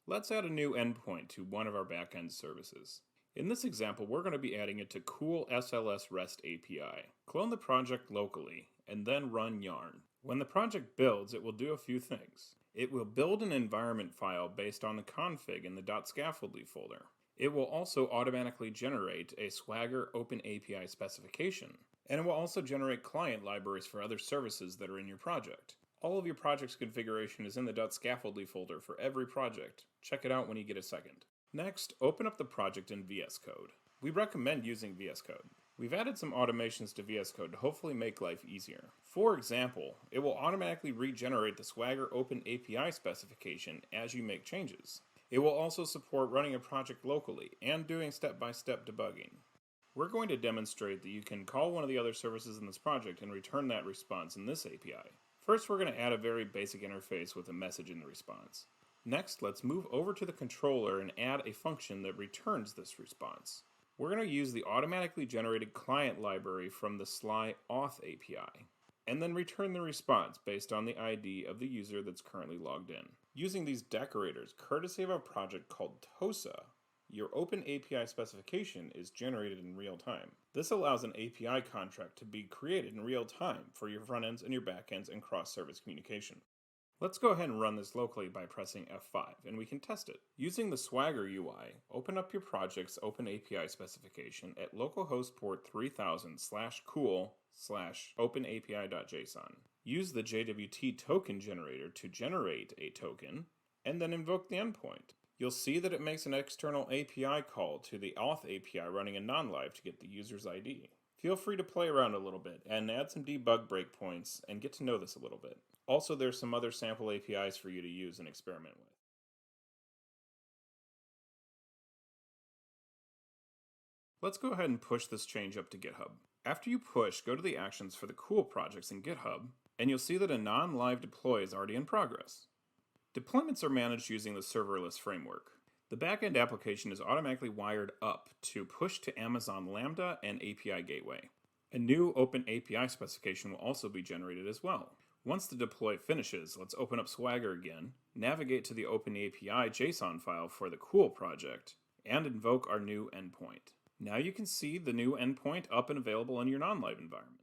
Let's add a new endpoint to one of our backend services. In this example, we're going to be adding it to Cool SLS REST API. Clone the project locally, and then run yarn. When the project builds, it will do a few things. It will build an environment file based on the config in the .scaffoldly folder. It will also automatically generate a Swagger OpenAPI specification, and it will also generate client libraries for other services that are in your project. All of your project's configuration is in the .scaffoldly folder for every project. Check it out when you get a second. Next, open up the project in VS Code. We recommend using VS Code. We've added some automations to VS Code to hopefully make life easier. For example, it will automatically regenerate the Swagger OpenAPI specification as you make changes. It will also support running a project locally and doing step-by-step debugging. We're going to demonstrate that you can call one of the other services in this project and return that response in this API. First, we're going to add a very basic interface with a message in the response. Next, let's move over to the controller and add a function that returns this response. We're going to use the automatically generated client library from the Sly Auth API, and then return the response based on the ID of the user that's currently logged in. Using these decorators, courtesy of a project called Tosa, your OpenAPI specification is generated in real time. This allows an API contract to be created in real time for your front ends and your back ends and cross-service communication. Let's go ahead and run this locally by pressing F5, and we can test it. Using the Swagger UI, open up your project's OpenAPI specification at localhost port 3000/cool/openapi.json. Use the JWT token generator to generate a token, and then invoke the endpoint. You'll see that it makes an external API call to the Auth API running in non-live to get the user's ID. Feel free to play around a little bit and add some debug breakpoints and get to know this a little bit. Also, there's some other sample APIs for you to use and experiment with. Let's go ahead and push this change up to GitHub. After you push, go to the actions for the Cool projects in GitHub, and you'll see that a non-live deploy is already in progress. Deployments are managed using the serverless framework. The backend application is automatically wired up to push to Amazon Lambda and API Gateway. A new OpenAPI specification will also be generated as well. Once the deploy finishes, let's open up Swagger again, navigate to the OpenAPI JSON file for the Cool project, and invoke our new endpoint. Now you can see the new endpoint up and available in your non-live environment.